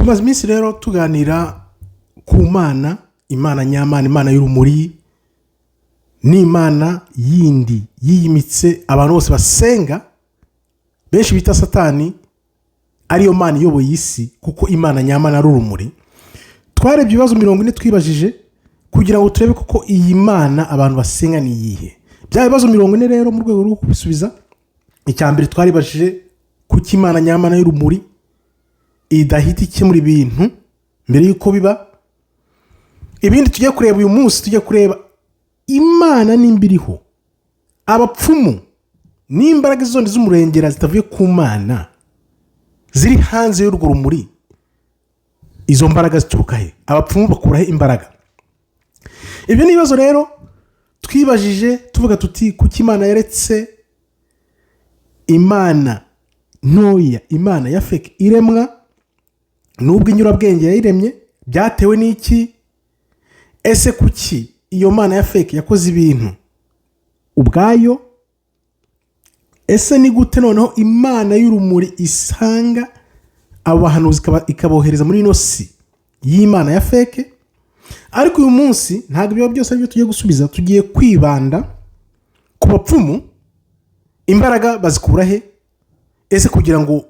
tumaze iminsi rero tuganira ku Mana, Imana nyamana, Imana y'urumuri, n'Imana yindi yiyimitse abantu bose basenga, benshi bita Satani, ariyo Mana iyoboye isi, kuko Imana nyamana ari urumuri. Twarebye ibibazo 40 twibajije kugira ngo turebe kuko iyi Mana abantu basenga ni iyihe. Bya bibazo 40 rero mu rwego rwo kubisubiza, icyambere twaribajije kuko Imana nyamana y'urumuri idahita ikemura ibintu mbere yuko biba. Ibindi tujye kureba uyu munsi, tujye kureba Imana nimbiriho, abapfumu n'imbaraga zose z'umurengera zitavuye ku Mana ziri hanze y'urwo rumuri, izo mbaraga zituruka he? Abapfumu bakura he imbaraga? Ibyo nibazo rero twibajije tuvuga tuti kuki Imana yaretse Imana ntoya, Imana ya fake iremwa, nubwo inyurabwenge yayiremye, byatewe n'iki? Ese kuki iyo Mana ya fake yakoze ibintu ubwayo? Ese ni gute noneho Imana y'urumuri isanga abahanuzi ikabohereza muri ino si y'Imana ya fake? Ariko uyu munsi ntabwo ibyo byose aribyo tugiye gusubiza, tugiye kwibanda ku bapfumu. Imbaraga bazikura he? Ese kugira ngo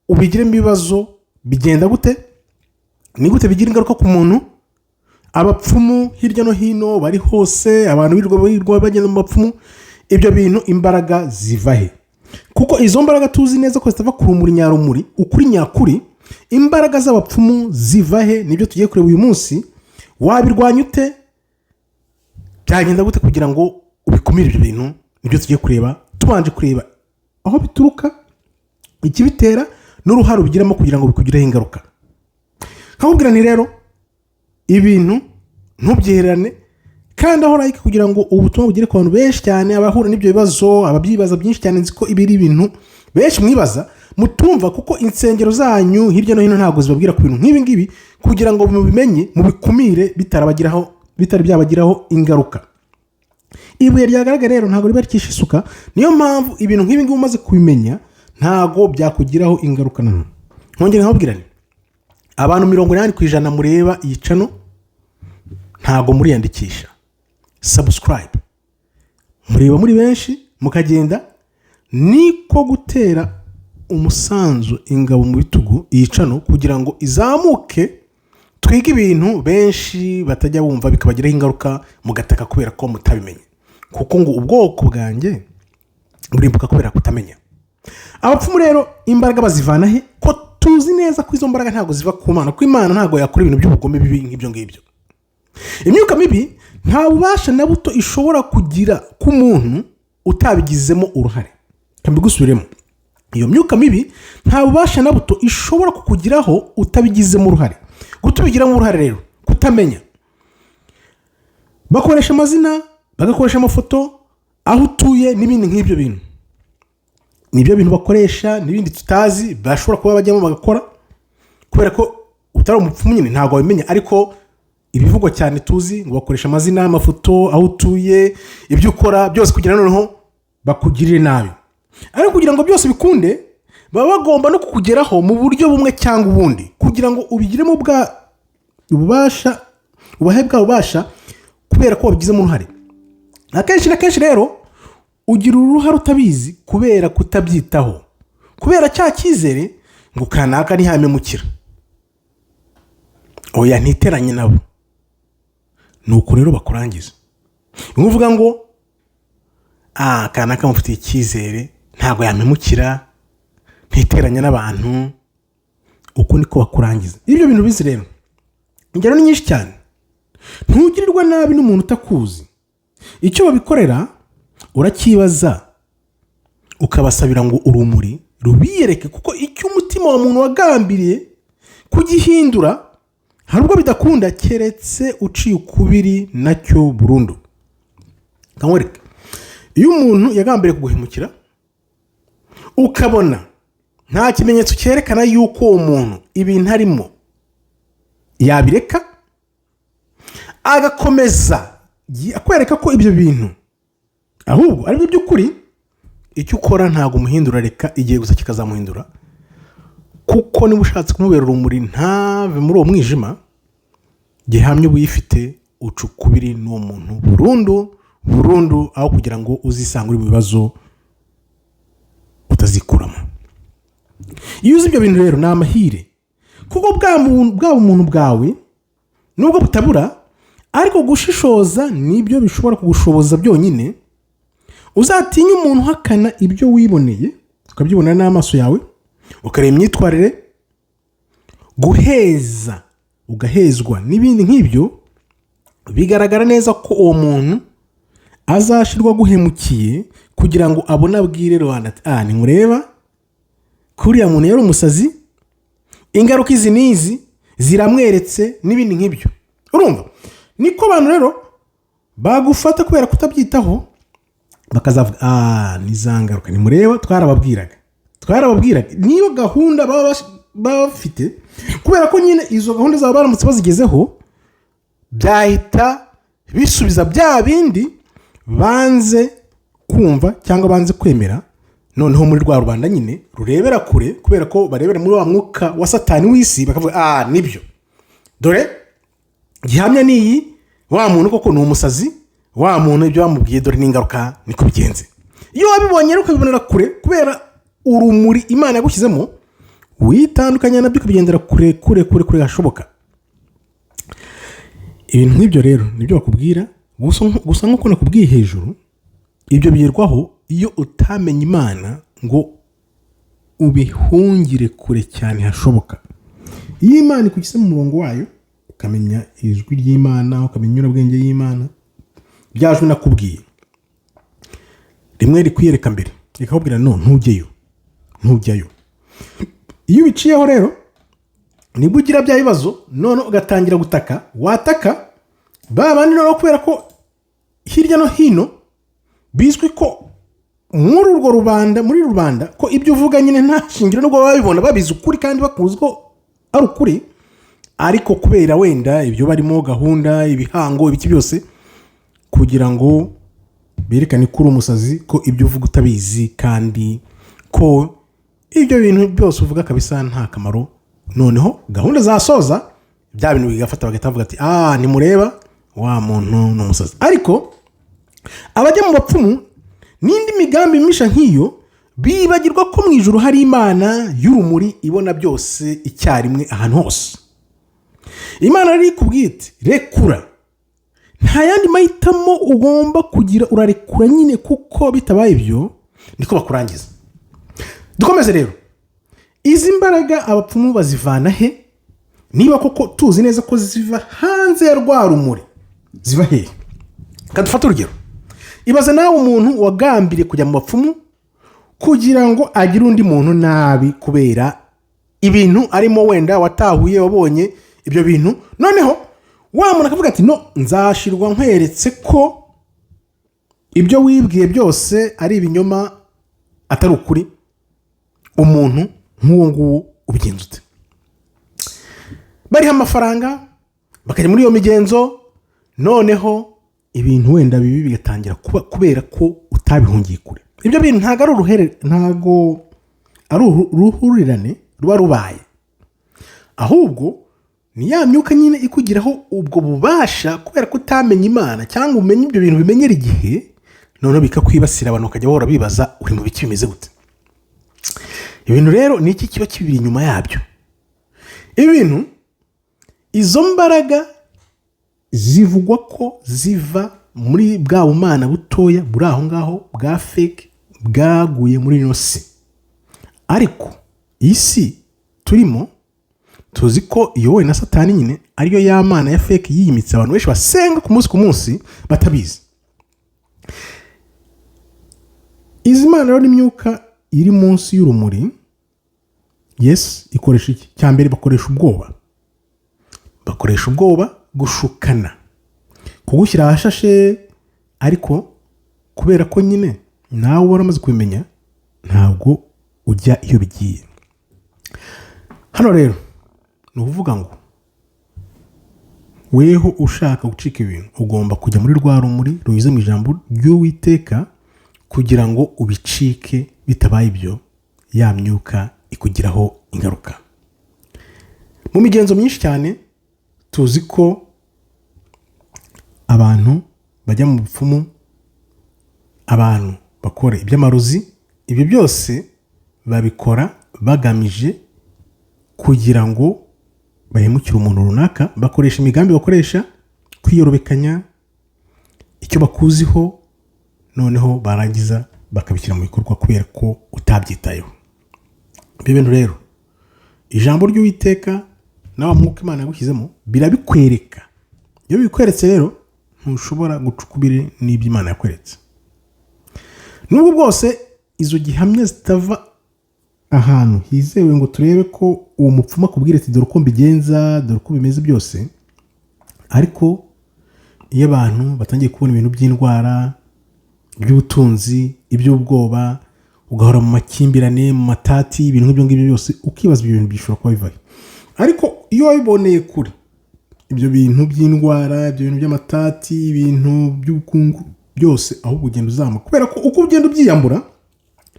ubigiremo ibibazo bigenda gute? Ni gute bigira ingaruka ku muntu? Abapfumu hirya no hino bari hose, abantu birirwa bagenda mu bapfumu, ibyo bintu imbaraga ziva he? Kuko izo mbaraga tuzi neza ko zitava ku rumuri nyarumuri, ukuri nyakuri. Imbaraga z'abapfumu ziva he? Nibyo tugiye kureba uyu munsi. Wabirwanya ute? Byagenda gute kugira ngo ubikumire ibyo bintu? Nibyo tugiye kureba, tubanje kureba aho bituruka, ikibitera, n'uruhare ubigiramo kugira ngo bikugireho ingaruka. Nkakubwira ni rero ibintu ntubyiherane, kandi aho like kugira ngo ubutumwa bugere ku bantu benshi cyane, abahura n'ibyo bibazo, ababyibaza byinshi cyane. Nzi ko ibiri ibintu benshi mwibaza mutumva, kuko insengero zanyu hirya no hino ntabwo zibabwira ku bintu nk'ibi ngibi kugira ngo mubimenye, mubikumire bitari byabagiraho ingaruka. Ibuye ryagaragara rero ntabwo riba rikisha isuka. Niyo mpamvu ibintu nk'ibi ngibi umaze kubimenya ntabwo byakugiraho ingaruka nanone. Nkongera nkabwirane, abantu 80% mureba iyi channel ntabwo muriyandikisha subscribe. Mureba muri benshi mukagenda, niko gutera umusanzu ingabo mu bitugu iyi channel kugira ngo izamuke, twige ibintu benshi batajya bumva bikabagiraho ingaruka, mugataka kubera ko mutabimenye. Kuko ngo ubwoko bwanjye burimbuka kubera kutamenya. Abapfumu rero imbaraga bazivana he? Ko tuzi neza ko izo mbaraga ntabwo ziva ku Mana, ko Imana ntabwo yakora ibintu by'ubugome bibi nk'ibyo ngibyo. Imyuka mibi nta bubasha na buto ishobora kugira ku muntu utabigizemo uruhare. Kambigusubiremo, iyo myuka mibi nta bubasha na buto ishobora kukugiraho utabigizemo uruhare. Gutubigiramo uruhare rero kutamenya. Bakoresha amazina, bagakoresha amafoto, aho utuye n'ibindi nk'ibyo bintu. Nibyo bintu bakoresha, n'ibindi tutazi bashobora kuba bajyamo bagakora, kubera ko utari umupfumu nyine ntabwo wabimenya. Ariko ibivugwa cyane tuzi ngo bakoresha amazina, amafoto, aho utuye, ibyo ukora byose kugira noneho bakugirire nabi. Ariko kugira ngo byose bikunde, baba bagomba no kukugeraho mu buryo bumwe cyangwa ubundi, kugira ngo ubigiremo ububasha, ubahe bwa bubasha, kubera ko wabigizemo uruhare. Akenshi na kenshi rero ugira uruhare utabizi kubera kutabyitaho, kubera cya cyizere ngo kanaka ntihamemukira, oya ntiteranye nabo. Nuko rero bakurangiza, uvuga ngo kanaka mufitiye icyizere, ntabwo yamemukira, ntiteranye n'abantu. Uko niko bakurangiza. Ibyo bintu bizi rero ingero ni nyinshi cyane. Ntugirirwa nabi n'umuntu utakuzi. Icyo babikorera urakibaza, ukabasabira ngo urumuri rubiyereke, kuko icyo umutima wa muntu wagambiriye kugihindura hari ubwo bidakunda, keretse uciye ukubiri nacyo burundu. Kamwereke, iyo umuntu yagambiriye kuguhemukira ukabona nta kimenyetso cyerekana yuko uwo muntu ibintu arimo yabireka, agakomeza akwereka ko ibyo bintu ahubwo ari byo by'ukuri, icyo ukora ntabwo umuhindura, reka igihe gusa kikazamuhindura. kuko niba ushatse kumubera urumuri ntave muri uwo mwijima, gihamya uba uyifite uca ukubiri n'uwo muntu burundu, aho kugira ngo uzisanga uri mu bibazo utazikuramo. Iyo uzi ibyo bintu rero ni amahire, kuko bwa umuntu bwawe nubwo butabura, ariko gushishoza nibyo bishobora kugushoboza byonyine. Uzatinya umuntu uhakana ibyo wiboneye, ukabyibona n'amaso yawe, ukareba imyitwarire, guheza ugahezwa n'ibindi nk'ibyo, bigaragara neza ko uwo muntu azashirwa guhemukiye kugira ngo abone abwire rubanda ati nimureba kuriya muntu yari umusazi, ingaruka izi n'izi ziramweretse n'ibindi nk'ibyo. Urumva niko abantu rero bagufata kubera kutabyitaho, bakazavuga nizangaruka nimureba twarababwiraga. Niyo gahunda baba bafite, kubera ko nyine izo gahunda zaba baramutse bazigezeho, byahita bisubiza bya bindi banze kumva cyangwa banze kwemera. Noneho muri rwa rubanda nyine rurebera kure, kubera ko barebera muri wa mwuka wa satani w'isi, bakavuga nibyo, dore gihamya niyi, wa muntu koko ni umusazi, wa muntu ibyo bamubwiye dore n'ingaruka niko bigenze. Iyo wabibonye rero ukabibonera kure, kubera urumuri Imana yagushyizemo, witandukanya nabyo ukabigendera kure hashoboka. Ibintu nk'ibyo rero nibyo bakubwira, gusa nk'uko nakubwiye hejuru, ibyo bigerwaho iyo utamenya Imana ngo ubihungire kure cyane hashoboka. Iyo Imana ikugize mu murongo wayo, ukamenya ijwi ry'Imana, ukamenya inyurabwenge y'Imana, byajwe nakubwiye, rimwe rikwiyereka mbere rikakubwira ntujyayo. Iyo ubiciyeho rero nibwo ugira bya bibazo, none ugatangira gutaka, wataka babandi rero, kubera ko hirya no hino bizwi ko muri rubanda ko ibyo uvuga nyine nta shingiro, nubwo babibona babizi ukuri kandi bakuzi ko ari ukuri, ariko kubera wenda ibyo barimo gahunda, ibihango, ibiki byose, kugira ngo berekane ko uri umusazi, ko ibyo uvuga utabizi, kandi ko ibyo bintu byose uvuga kabisa nta kamaro. Noneho gahunda zasoza bya bintu bigafata, bagahita bavuga ati nimureba wa muntu ni umusazi. Ariko abajya mu bapfumu n'indi migambi misha nk'iyo, bibagirwa ko mu ijuru hari Imana y'urumuri ibona byose icyarimwe ahantu hose. Imana riri kubwite rekura, nta yandi mahitamo ugomba kugira, urarekura nyine, kuko bitabaye ibyo niko bakurangiza. Dukomeze rero, izi mbaraga abapfumu bazivana he? Niba koko tuzi neza ko ziva hanze ya rwa rumuri, ziva he? Kadufata urugero, ibaze nawe umuntu wagambiriye kujya mu bapfumu kugira ngo agire undi muntu nabi, kubera ibintu arimo, wenda watahuye, wabonye ibyo bintu, noneho wa muntu akavuga ati nzashirwa nkweretse ko ibyo wibwiye byose ari ibinyoma, atari ukuri. Umuntu nk'uwo nguwo ubigenza ute? Bariho amafaranga, bakajya muri iyo migenzo, noneho ibintu wenda bibi bigatangira kuba, kubera ko utabihungiye kure. Ibyo bintu ntago ari uruhurirane ruba rubaye, ahubwo ni ya myuka nyine ikugiraho ubwo bubasha, kubera ko utamenya Imana cyangwa umenye ibyo bintu bimenyera igihe, noneho bikakwibasira, abantu bakajya bahora bibaza uri mu biki bimeze gute. Ibintu rero ni iki kiba kibiri inyuma yabyo? Ibintu, izo mbaraga zivugwa ko ziva muri bwa bumana butoya buri aho ngaho bwa fake, bwaguye muri ino si. Ariko isi turimo tuzi ko iyobowe na Satani nyine, ariyo ya mana ya fake yiyimitse abantu benshi basenga ku munsi batabizi. Izi mana rero n'imyuka iri munsi y'urumuri, ikoresha iki? Cyambere bakoresha ubwoba, gushukana, kugushyira ahashashe, ariko kubera ko nyine nawe waramaze kubimenya, ntabwo ujya iyo bigiye. Hano rero ni ukuvuga ngo weho ushaka gucika ibintu, ugomba kujya muri rwa rumuri runyuze mu ijambo ry'Uwiteka, kugira ngo ubicike. Bitabaye ibyo, ya myuka ikugiraho ingaruka. mu migenzo myinshi cyane tuzi ko abantu bajya mu bupfumu, abantu bakora iby'amarozi, ibyo byose babikora bagamije kugira ngo bahemukire umuntu runaka, bakoresha imigambi, bakoresha kwiyorobekanya icyo bakuziho, noneho barangiza bakabishyira mu bikorwa kubera ko utabyitayeho. Ibyo bintu rero ijambo ry'Uwiteka nawe mwuka Imana yagushyizemo birabikwereka. Iyo bikweretse rero ntushobora gucukubira n'ibyo Imana yakweretse. Nubwo bwose izo gihamya zitava ahantu hizewe ngo turebe ko uwo mupfumu akubwira ati dore uko mbigenza, dore uko bimeze byose, ariko iyo abantu batangiye kubona ibintu by'indwara, iby'ubutunzi, iby'ubwoba, ugahora mu makimbirane, mu matati, ibintu nk'ibyo ngibyo byose, ukibaza ibyo bintu bishobora kuba bivahe. Ariko iyo wabiboneye kure ibyo bintu by'indwara, ibyo bintu by'amatati, ibintu by'ubukungu byose, ahubwo ugenda uzamuka, kubera ko uko ugenda ubyiyambura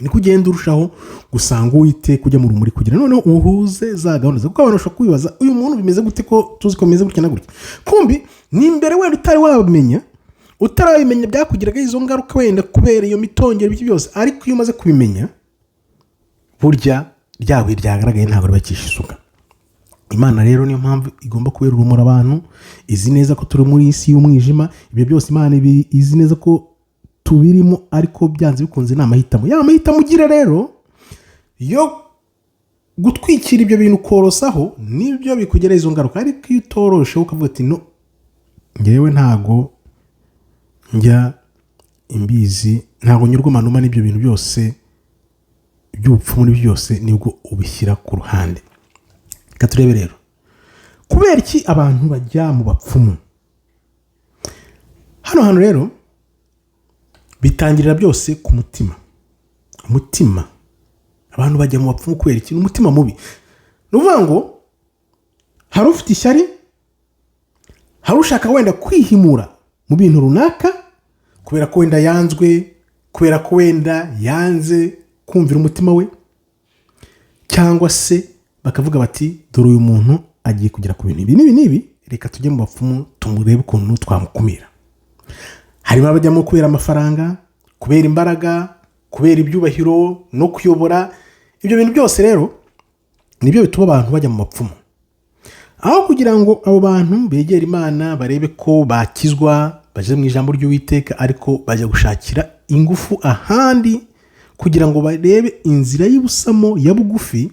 niko ugenda urushaho gusanga Uwiteka ujya mu rumuri, kugira noneho uhuze za gahunda ze. Kuko abantu bashobora kwibaza uyu muntu bimeze gute ko tuzi ko bimeze gutya na gutya, kumbi ni imbere wenda utari wabimenya, utarabimenya byakugiraga izo ngaruka wenda kubera iyo mitongero ibyo byose. Ariko iyo umaze kubimenya, burya ryawe ryagaragaye ntabwo ribakisha isuka. Imana rero niyo mpamvu igomba kubera urumuri abantu, izi neza ko turi muri isi y'umwijima. Ibyo byose Imana izi neza ko tubirimo, ariko byanze bikunze ni amahitamo. Ya mahitamo ugira rero yo gutwikira ibyo bintu ukorosaho, nibyo bikugereza izo ngaruka. Ariko iyo utoroshe ukavuga ati no, ngewe ntago njya imbizi, ntago nyurwa manuma n'ibyo bintu byose by'ubupfumu n'ibyo byose, nibwo ubishyira ku ruhande. Reka turebe rero kubera iki abantu bajya mu bapfumu. Hano hantu rero bitangirira byose ku mutima. Umutima, abantu bajya mu bapfumu kubera iki? Umutima mubi. Ni ukuvuga ngo hari ufite ishyari, hari ushaka wenda kwihimura mu bintu runaka, kubera ko wenda yanzwe, kubera ko wenda yanze kumvira umutima we, cyangwa se bakavuga bati dore uyu muntu agiye kugera ku bintu ibi n'ibi, reka tujye mu bapfumu tumurebe ukuntu twamukumira. Harimo abajyamo kubera amafaranga, kubera imbaraga, kubera ibyubahiro no kuyobora. Ibyo bintu byose rero nibyo bituma abantu bajya mu bapfumu, aho kugira ngo abo bantu begere Imana barebe ko bakizwa, baje mu ijambo ry'Uwiteka, ariko bajya gushakira ingufu ahandi kugira ngo barebe inzira y'ubusamo ya bugufi,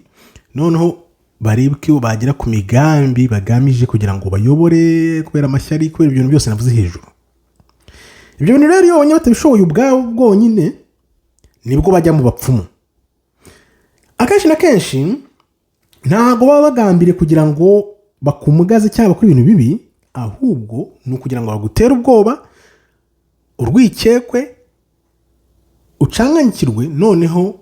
noneho barebe ko bagera ku migambi bagamije kugira ngo bayobore, kubera amashyari, kubera ibintu byose navuze hejuru. Ibyo bintu rero iyo abanyabata bishoboye ubwabo bwonyine, nibwo bajya mu bapfumu. Akenshi na kenshi ntabwo baba bagambiriye kugira ngo bakumugaze cyangwa bakora ibintu bibi, ahubwo ni ukugira ngo bagutere ubwoba, urwikekwe, ucanganyikirwe, noneho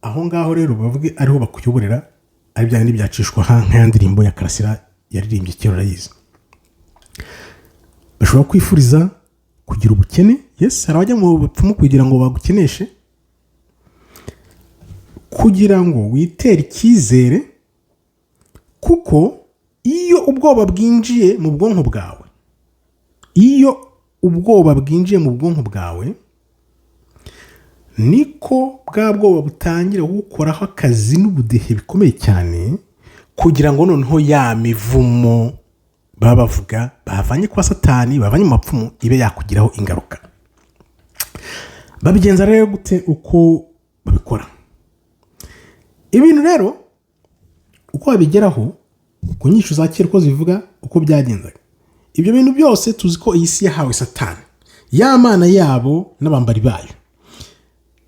aho ngaho rero bavuge ariho bakuyoborera. Ari bya bindi byacishwa nk'aya ndirimbo ya Karasira yaririmbye kera, urayizi. Bashobora kwifuriza kugira ubukene. Yes, hari abajya mu bapfumu kugira ngo bagukeneshe, kugira ngo witere icyizere, kuko iyo ubwoba bwinjiye mu bwonko bwawe, niko bwa bwoba butangira gukoraho akazi n'ubudehe bikomeye cyane, kugira ngo noneho ya mivumo baba bavuga bavanye kwa Satani, bavanye mu bapfumu, ibe yakugiraho ingaruka. Babigenza rero gute? Uko babikora ibintu rero, uko babigeraho, ku nyishu za kera uko zivuga uko byagendaga. Ibyo bintu byose tuzi ko iyi si yahawe Satani, ya mana yabo n'abambari bayo,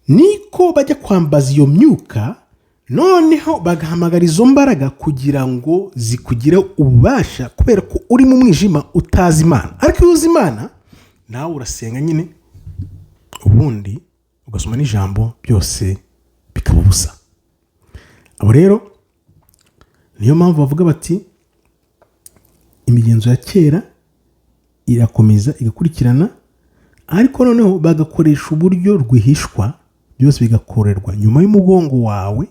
niko bajya kwambaza iyo myuka, noneho bagahamagara izo mbaraga kugira ngo zikugire ububasha, kubera ko uri mu mwijima utazi Imana. Ariko iyo uzi Imana, nawe urasenga nyine, ubundi ugasoma n'ijambo, byose bikaba ubusa. Abo rero niyo mpamvu bavuga bati imigenzo ya kera irakomeza igakurikirana, ariko noneho bagakoresha uburyo rwihishwa, byose bigakorerwa nyuma y'umugongo wawe,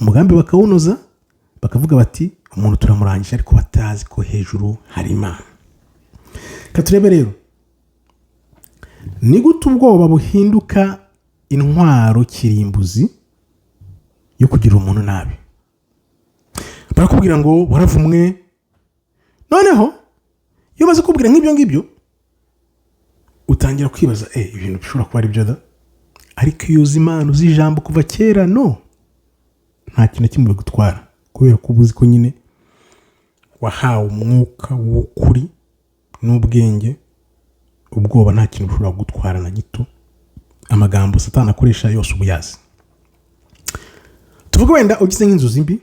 umugambi bakawunoza, bakavuga bati umuntu turamurangije ariko batazi ko hejuru hari Imana. Katurebe rero ni gute ubwoba buhinduka intwaro kirimbuzi yo kugira umuntu nabi. Barakubwira ngo waravumwe, noneho iyo umaze kubwira nk'ibyo ngibyo utangira kwibaza ibintu bishobora kuba ari byo da, ariko iyo uzi Imana uzi ijambo kuva kera nta kintu kimwe bigutwara, kubera ko ubuzi ko nyine wahawe umwuka w'ukuri n'ubwenge. Ubwoba nta kintu bushobora kugutwara na gito, amagambo Satani akoresha yose ubuyazi. Tuvuge wenda ugize nk'inzozi mbi,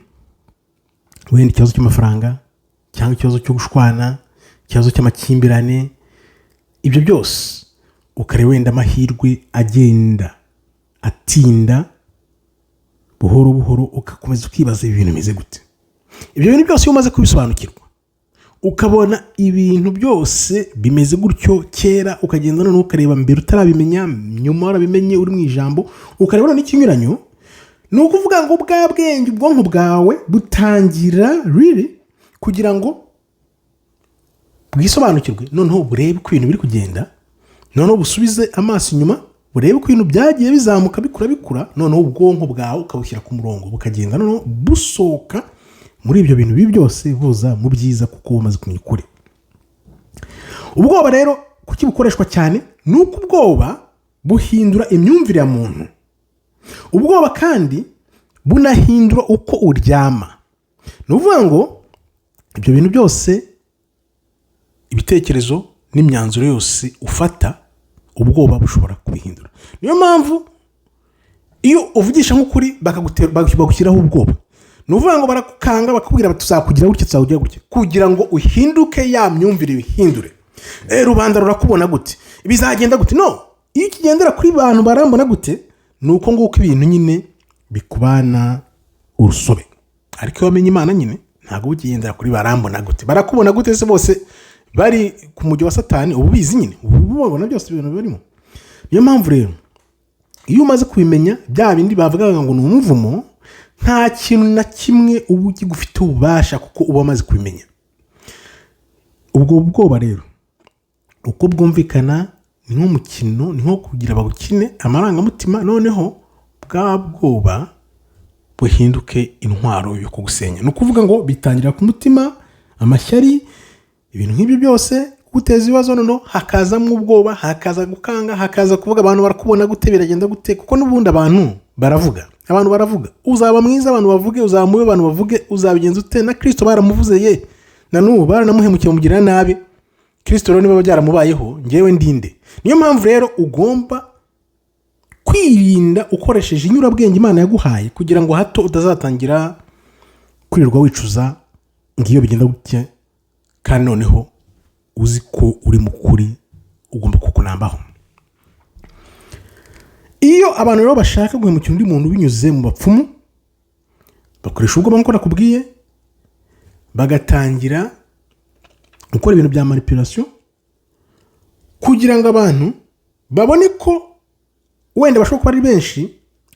wenda ikibazo cy'amafaranga cyangwa ikibazo cyo gushwana, ikibazo cy'amakimbirane, ibyo byose ukareba wenda amahirwe agenda atinda buhoro buhoro, ugakomeza ukibaza ibintu bimeze gute. Ibyo bintu byose iyo umaze kubisobanukirwa ukabona ibintu byose bimeze gutyo kera, ukagenda noneho ukareba mbere utarabimenya, nyuma warabimenye uri mu ijambo, ukareba n'ikinyuranyo, ni ukuvuga ngo bwa bwenge ubwonko bwawe butangira kugira ngo bwisobanukirwe, noneho burebe uko ibintu biri kugenda, noneho busubize amaso inyuma burebe uko ibintu byagiye bizamuka bikura, noneho ubwonko bwawe ukabushyira ku murongo, bukagenda noneho busohoka muri ibyo bintu bibi byose buza mu byiza, kuko bumaze kumenya ukuri. Ubwoba rero kuki bukoreshwa cyane, ni uko ubwoba buhindura imyumvire ya muntu. Ubwoba kandi bunahindura uko uryama. Ni ukuvuga ngo ibyo bintu byose, ibitekerezo n'imyanzuro yose ufata, ubwoba bushobora kubihindura. Niyo mpamvu iyo uvugisha nk'ukuri bagushyiraho ubwoba, ni ukuvuga ngo barakukanga bakubwira bati tuzakugira gutya tuzakugira gutya, kugira ngo uhinduke ya myumvire bihindure. Rubanda rurakubona gute, bizagenda gute? Iyo ukigendera kuri bantu barambona gute, ni uko nguko ibintu nyine bikubana urusobe. Ariko iyo wamenye Imana nyine ntabwo ukigendera kuri barambona gute, barakubona gute se bose bari ku mujyi wa Satani, ubu bizi nyine, ubu babona byose ibintu birimo. Niyo mpamvu rero iyo umaze kubimenya bya bindi bavugaga ngo ni umuvumo, nta kintu na kimwe uba ugifite ububasha, kuko uba wamaze kubimenya. Ubwo bwoba rero uko bwumvikana ni nk'umukino, ni nko kugira bagukine amarangamutima, noneho bwa bwoba buhinduke intwaro yo kugusenya. Ni ukuvuga ngo bitangira ku mutima, amashyari, ibintu nk'ibyo byose guteza ibibazo, noneho hakazamo ubwoba, hakaza gukanga, hakaza kuvuga abantu barakubona gute, biragenda gute, kuko n'ubundi abantu baravuga. Uzaba mwiza abantu bavuge, uzaba mubi abantu bavuge, uzabigenza ute? Na Kristo baramuvuze na n'ubu baranamuhemukiye mugira nabi. Kristo rero niba byaramubayeho, ngewe ndinde. Niyo mpamvu rero ugomba kwirinda ukoresheje inyurabwenge Imana yaguhaye, kugira ngo hato utazatangira kwirirwa wicuza ngiyo bigenda gutya, kandi noneho uzi ko uri mukuri, ugomba kukunambaho. Iyo abantu rero bashaka guhemukira undi muntu binyuze mu bapfumu, bakoresha ubwo nk'uko nakubwiye, bagatangira gukora ibintu bya manipulation, kugira ngo abantu babone ko wenda bashobora kuba ari benshi,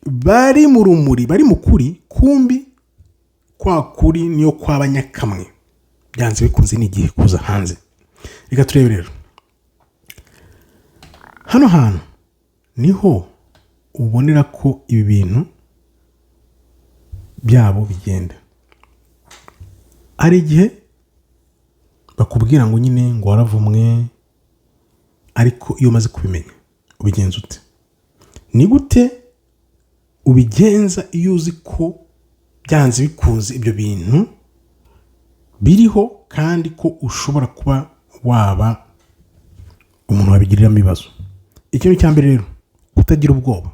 bari mu rumuri, bari mu kuri, kumbi kwa kuri niyo kwabanyakamwe. Byanze bikunze ni igihe kuza hanze. Reka turebe rero, hano hantu niho ubonera ko ibi bintu byabo bigenda. Hari igihe bakubwira ngo nyine ngo waravumwe, ariko iyo umaze kubimenya ubigenza ute? Ni gute ubigenza iyo uzi ko byanze bikunze ibyo bintu biriho, kandi ko ushobora kuba waba umuntu wabigiriramo ibibazo? Ikintu cya mbere rero, utagira ubwoba,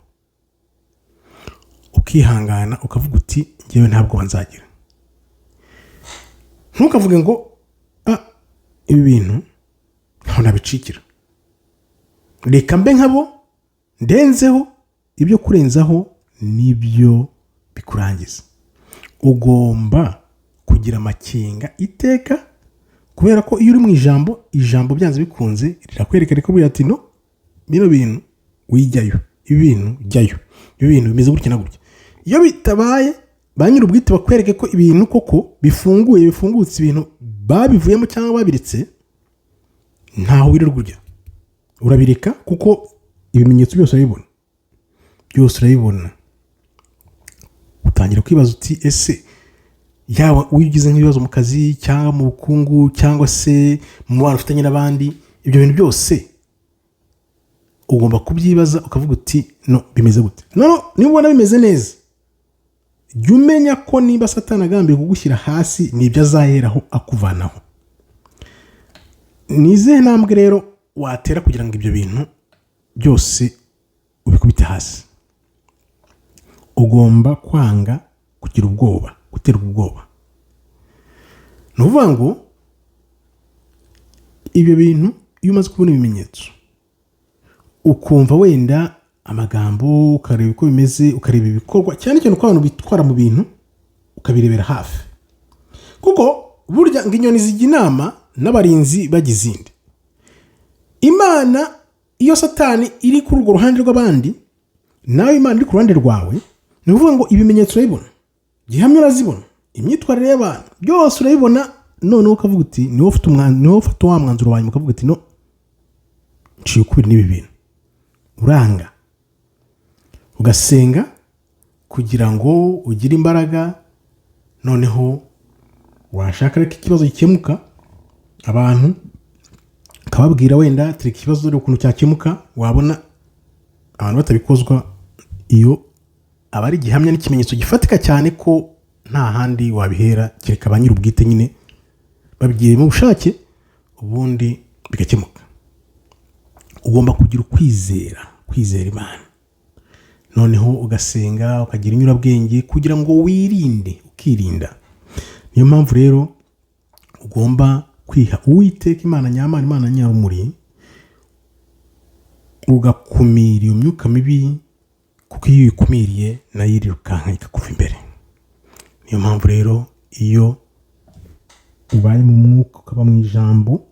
ukihangana, ukavuga uti ngewe ntabwo nzagira. Ntukavuge ngo ibi bintu ntabwo nabicikira, reka mbe nkabo, ndenzeho. Ibyo kurenzaho nibyo bikurangiza. Ugomba kugira amakenga iteka, kubera ko iyo uri mu ijambo byanze bikunze rirakwereka rikubwira ati no, bino bintu wijyayo, ibi bintu jyayo, ibi bintu bimeze gutya na gutya. Iyo bitabaye ba nyir'ubwite bakwereke ko ibintu koko bifungutse ibintu babivuyemo cyangwa babiretse, ntaho wirirwa ujya, urabireka kuko ibimenyetso byose urabibona. Utangira kwibaza uti ese yaba ugize nk'ibibazo mu kazi cyangwa mu bukungu cyangwa se mu bantu ufitanye n'abandi, ibyo bintu byose ugomba kubyibaza ukavuga uti no bimeze gute. Niba ubona bimeze neza, jya umenya ko niba Satani agambiye kugushyira hasi nibyo azaheraho akuvanaho. Ni izihe ntambwe rero watera kugira ngo ibyo bintu byose ubikubite hasi? Ugomba kwanga kugira ubwoba, guterwa ubwoba. Ni ukuvuga ngo ibyo bintu iyo umaze kubona ibimenyetso, ukumva wenda amagambo, ukareba uko bimeze, ukareba ibikorwa, cyane cyane uko abantu bitwara mu bintu ukabirebera hafi, kuko burya ngo inyoni zijya inama n'abarinzi bajya izindi. Imana iyo Satani iri kuri urwo ruhande rw'abandi, nawe Imana iri ku ruhande rwawe, ni ukuvuga ngo ibimenyetso urabibona, gihamya urazibona, imyitwarire y'abantu byose urabibona. Noneho ukavuga uti niwo ufata wa mwanzuro wanyu, ukavuga uti no, nciye ukubiri n'ibi bintu, uranga ugasenga kugira ngo ugire imbaraga. Noneho washaka reka ikibazo gikemuka, abantu ukababwira wenda tereka ikibazo dore ukuntu cyakemuka, wabona abantu batabikozwa, iyo aba ari gihamya n'ikimenyetso gifatika cyane ko nta handi wabihera kereka ba nyir'ubwite nyine babigiremo ubushake, ubundi bigakemuka. Ugomba kugira kwizera Imana, noneho ugasenga, ukagira inyurabwenge kugira ngo wirinde, ukirinda. Niyo mpamvu rero ugomba kwiha Uwiteka Imana nyamana, Imana nyarumuri, ugakumira iyo myuka mibi, kuko iyo uyikumiriye nayo irirukanka ikakuva imbere. Niyo mpamvu rero iyo ubaye mu mwuka ukaba mu ijambo,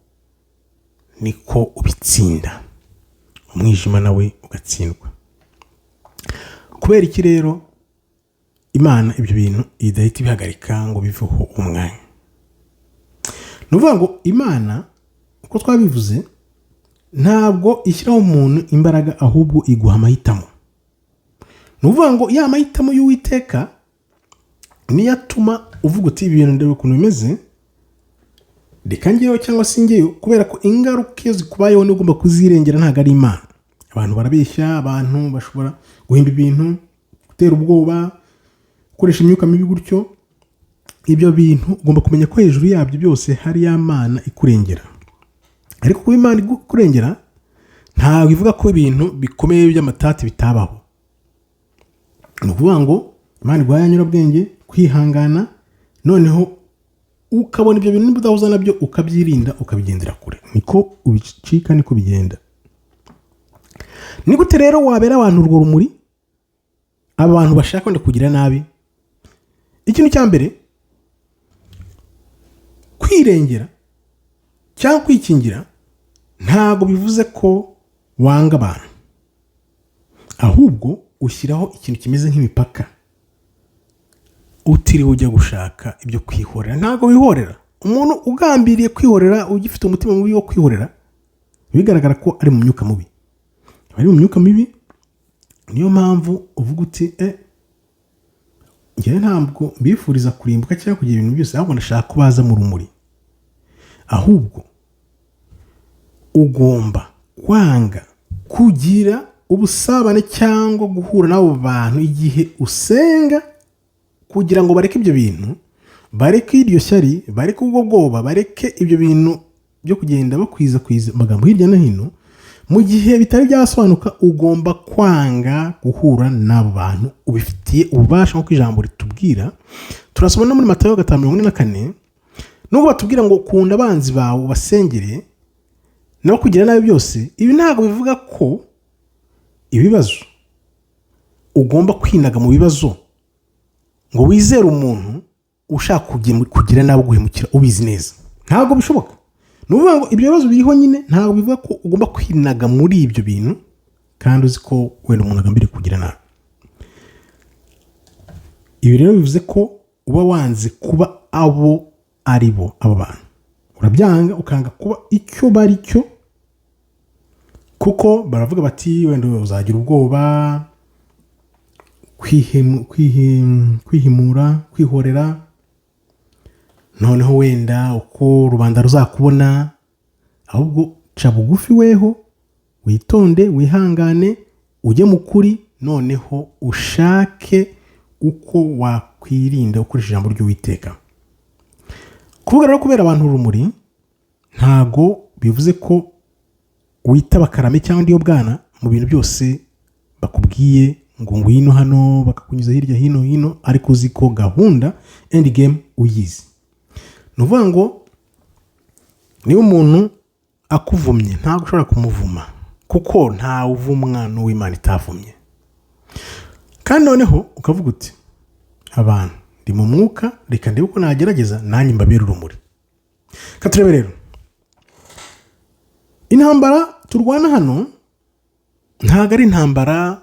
niko ubitsinda, umwijima nawe ugatsindwa. Kubera iki rero Imana ibyo bintu idahita ibihagarika ngo biveho umwanya? Ni ukuvuga ngo Imana uko twabivuze ntabwo ishyiraho umuntu imbaraga, ahubwo iguha amahitamo. Ni ukuvuga ngo ya mahitamo y'Uwiteka niyo atuma uvuga uti ibi bintu ndebe ukuntu bimeze, reka njyewe cyangwa se njyewe, kubera ko ingaruka iyo zikubayeho niyo ugomba kuzirengera, ntabwo ari Imana. Abantu barabeshya, abantu bashobora guhimba ibintu, gutera ubwoba, gukoresha imyuka mibi gutyo. Ibyo bintu ugomba kumenya ko hejuru yabyo byose hari ya Mana ikurengera. Ariko kuba Imana ikurengera ntabwo ivuga ko ibintu bikomeye by'amatati bitabaho. Ni ukuvuga ngo Imana iguhaye nyurabwenge, kwihangana, noneho ukabona ibyo bintu udahuza nabyo ukabyirinda, ukabigendera kure. Niko ubicika, niko bigenda. Ni gute rero wabera abantu urwo rumuri, abantu bashaka wenda kugira nabi? Ikintu cya mbere, kwirengera cyangwa kwikingira ntabwo bivuze ko wanga abantu, ahubwo ushyiraho ikintu kimeze nk'imipaka. Utiriwe ujya gushaka ibyo kwihorera, ntabwo wihorera. Umuntu ugambiriye kwihorera, ugifite umutima mubi wo kwihorera, bigaragara ko ari mu myuka mubi. Ari mu myuka mibi, niyo mpamvu uvuga uti njyewe ntabwo mbifuriza kurimbuka cyangwa kugira ibintu byose, ahubwo ndashaka ko baza mu rumuri. Ahubwo ugomba kwanga kugira ubusabane cyangwa guhura n'abo bantu igihe usenga, kugira ngo bareke ibyo bintu, bareke iryo shyari, bareke ubwo bwoba, bareke ibyo bintu byo kugenda bakwiza amagambo hirya no hino. Mu gihe bitari byasobanuka, ugomba kwanga guhura n'abo bantu ubifitiye ububasha, nk'uko ijambo ritubwira. Turasoma no muri Matayo 5:44, nubwo batubwira ngo kunda abanzi bawe ubasengere nabo kugira nabi byose. Ibi ntabwo bivuga ko ibibazo ugomba kwinaga mu bibazo ngo wizere umuntu ushaka kugira nabi, guhemukira ubizi neza. Ntabwo bishoboka. Ni ukuvuga ngo ibyo bibazo biriho nyine, ntabwo bivuga ko ugomba kwinaga muri ibyo bintu kandi uzi ko wenda umuntu agambiriye kugira nabi. ibi rero bivuze ko uba wanze kuba abo ari bo abo bantu, urabyanga ukanga kuba icyo bari cyo, kuko baravuga bati wenda uzagira ubwoba, kwihimura, kwihorera, noneho wenda uko rubanda ruzakubona, ahubwo ca bugufi weho, witonde, wihangane, ujye mu kuri, noneho ushake uko wakwirinda ukoresha ijambo ry'Uwiteka. Kuvuga rero kubera abantu urumuri ntago bivuze ko wita bakarame cyangwa ndiyo bwana mu bintu byose bakubwiye ngo ngwino hano, bakakunyuza hirya hino, ariko uzi ko gahunda end game uyizi. Nuvuga ngo niba umuntu akuvumye ntabwo ushobora kumuvuma, kuko nta uvumwa n'uw'Imana itavumye. Kandi noneho ukavuga uti abantu ndi mu mwuka, reka ndebe uko nagerageza nanjye mbabere urumuri. Katurebe rero intambara turwana hano ntabwo ari intambara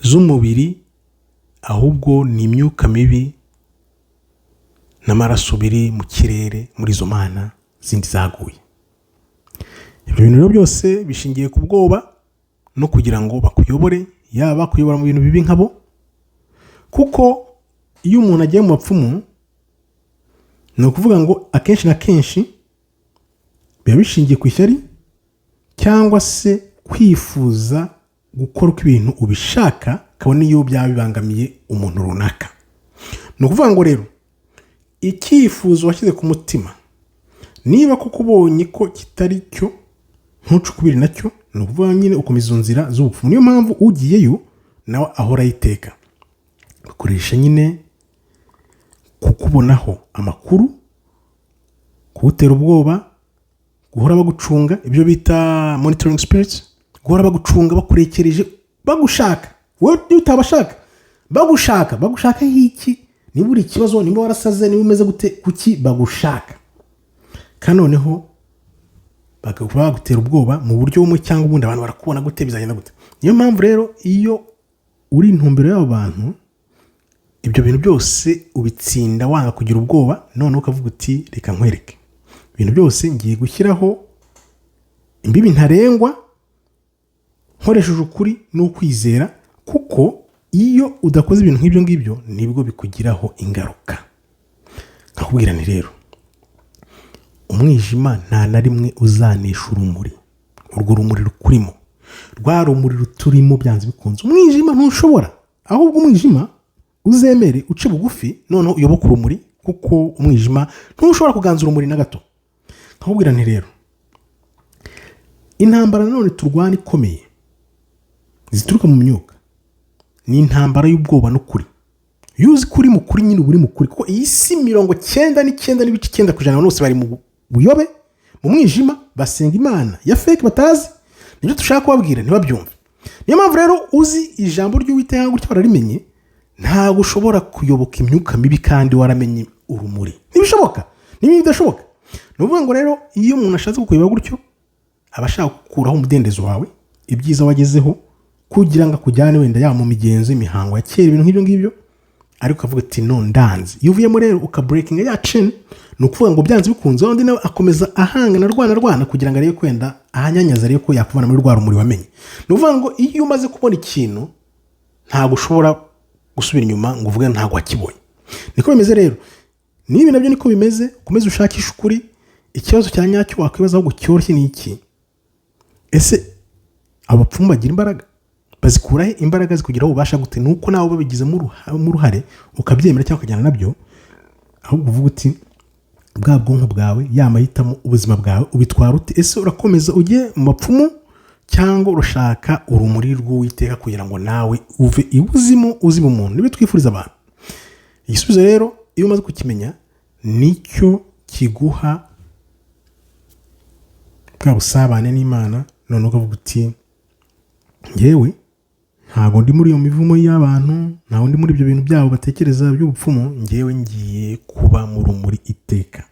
z'umubiri, ahubwo ni imyuka mibi n'amaraso biri mu kirere muri izo mana zindi zaguye. Ibyo bintu rero byose bishingiye ku bwoba no kugira ngo bakuyobore, yaba kuyobora mu bintu bibi nkabo, kuko iyo umuntu agiye mu bapfumu ni ukuvuga ngo akenshi na kenshi biba bishingiye ku ishyari cyangwa se kwifuza gukora uko ibintu ubishaka, kabone iyo byaba bibangamiye umuntu runaka. Ni ukuvuga ngo rero icyifuzo washyize ku mutima, niba kuko ubonye ko kitari cyo ntucukubire nacyo, ni ukuvuga nyine ukomeza izo nzira z'ubupfumu. Niyo mpamvu ugiyeyo nawe ahora yiteka bakoresha nyine kukubonaho amakuru, kuwutera ubwoba, guhora bagucunga, ibyo bita monitoring spirits, guhora bagucunga, bakurekereje, bagushaka. Wowe utabashaka bagushaka hiki, niba uri ikibazo, niba warasaze, niba umeze gute, kuki bagushaka. Kandi noneho bagutera ubwoba mu buryo bumwe cyangwa ubundi, abantu barakubona gute, bizagenda gute. Niyo mpamvu rero iyo uri intumbero y'abo bantu, ibyo bintu byose ubitsinda wanga kugira ubwoba, noneho ukavuga uti reka nkwereke ibintu byose ngiye gushyiraho imbibi ntarengwa, nkoresheje ukuri n'ukwizera, kuko iyo udakoze ibintu nk'ibyo ngibyo nibwo bikugiraho ingaruka. Nkakubwira nti rero umwijima nta na rimwe uzanisha urumuri, urwo rumuri rukurimo, rwa rumuri ruturimo byanze bikunze umwijima ntushobora. Ahubwo umwijima uzemere uce bugufi, noneho uyoboke urumuri, kuko umwijima ntushobora kuganza urumuri na gato. Nkakubwira nti rero intambara nanone turwana ikomeye zituruka mu myuka ni intambara y'ubwoba n'ukuri. Iyo uzi kuri mu kuri nyine uri mu kuri, kuko iyi si 99.9% bose bari mu buyobe, mu mwijima, basenga imana ya fake batazi, nibyo dushaka kubabwira ntibabyumve. Niyo mpamvu rero uzi ijambo ry'Uwiteka gutyo bararimenye, ntabwo ushobora kuyoboka imyuka mibi kandi waramenye urumuri. Ntibishoboka, niba bidashoboka. Ni ukuvuga ngo rero iyo umuntu ashatse kukuyoba gutyo, aba ashaka gukuraho umudendezo wawe, ibyiza wagezeho, kugira ngo akujyane wenda ya mu migenzo, imihango ya kera, ibintu nk'ibyo ngibyo, ariko ukavuga ati no ndanze. Iyo uvuyemo rero ukabreakinga ya chain, ni ukuvuga ngo byanze bikunze undi nawe akomeza ahangana rwana kugira ngo arebe kwenda ahanyanyaza, arebe ko yakuvana muri rwa rumuri wamenye. Ni ukuvuga ngo iyo umaze kubona ikintu ntabwo ushobora gusubira inyuma ngo uvuge ntabwo wakibonye. Niko bimeze rero, niba nabyo niko bimeze, ukomeze ushakisha ukuri. Ikibazo cya nyacyo wakwibaza ahubwo cyoroshye ni iki: ese abapfumu bagira imbaraga? Bazikurahe imbaraga zikugiraho ubasha gute? Nuko nawe babigizemo uruhare ukabyemera cyangwa ukajyana nabyo, ahubwo uvuga uti bwa bwonko bwawe, yamahitamo ubuzima bwawe ubitwara ute? Ese urakomeza ujye mu bapfumu cyangwa urashaka urumuri rw'Uwiteka kugira ngo nawe uve ibuzimu uzima umuntu? Nibe twifuriza abantu. Igisubizo rero iyo umaze kukimenya nicyo kiguha bwa busabane n'Imana, none ukavuga uti ngewe ntabwo ndi muri iyo mivumo y'abantu, ntabwo ndi muri ibyo bintu byabo batekereza by'ubupfumu, ngewe ngiye kuba mu rumuri iteka.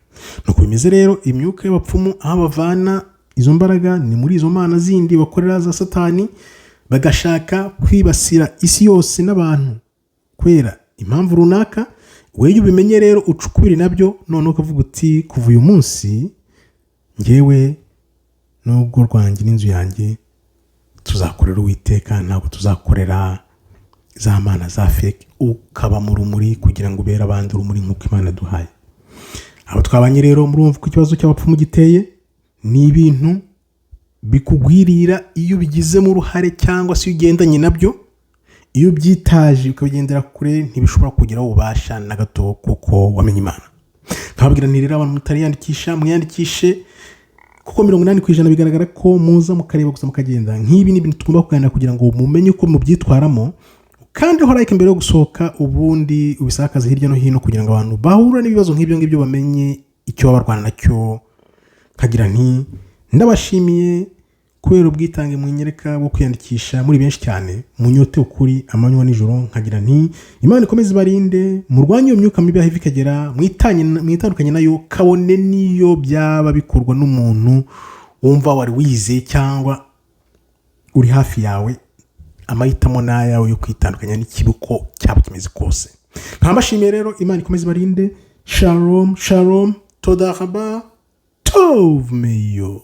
Nuko bimeze rero, imyuka y'abapfumu aho bavana izo mbaraga ni muri izo mana zindi bakorera za Satani, bagashaka kwibasira isi yose n'abantu kubera impamvu runaka, weyo ubimenye rero ucukubiri nabyo, noneho ukavuga uti kuva uyu munsi ngewe n'ubwo rwanjye n'inzu yanjye tuzakorera Uwiteka, ntabwo tuzakorera za mana za fake. Ukaba mu rumuri kugira ngo ubere abandi urumuri nk'uko Imana duhaye. Abo twabanye rero murumva ko ikibazo cy'abapfumu giteye, ni ibintu bikugwirira iyo bigizemo uruhare cyangwa se ugendanye nabyo. Iyo byitaje ukabigendera kure ntibishobora kugeraho ubasha na gato kuko wamenye Imana. Nkababwira nti rero abantu mutariyandikisha mwiyandikishe, kuko 80% bigaragara ko muza mukareba gusa mukagenda. Nk'ibi ni ibintu tugomba kuganira kugira ngo mumenye uko mubyitwaramo, kandi ho like mbere yo gusohoka, ubundi ubisakaze hirya no hino kugira ngo abantu bahura n'ibibazo nk'ibyo ngibyo bamenye icyo babarwana nacyo. Kagira nti ndabashimiye kubera ubwitange mwinyereka bwo kwiyandikisha muri benshi cyane, munyote ukuri amanywa n'ijoro. Nkagira nti Imana ikomeze ibarinde, murwanye iyo myuka mibi aho ikagera, mwitandukanye nayo, kabone niyo byaba bikorwa n'umuntu wumva wari wize cyangwa uri hafi yawe. Amahitamo n'ayawe yo kwitandukanya n'ikibuko cyaba kimeze kose. Nkabashimiye rero, Imana ikomeze ibarinde. Shalom shalom, toda haba tov meyo.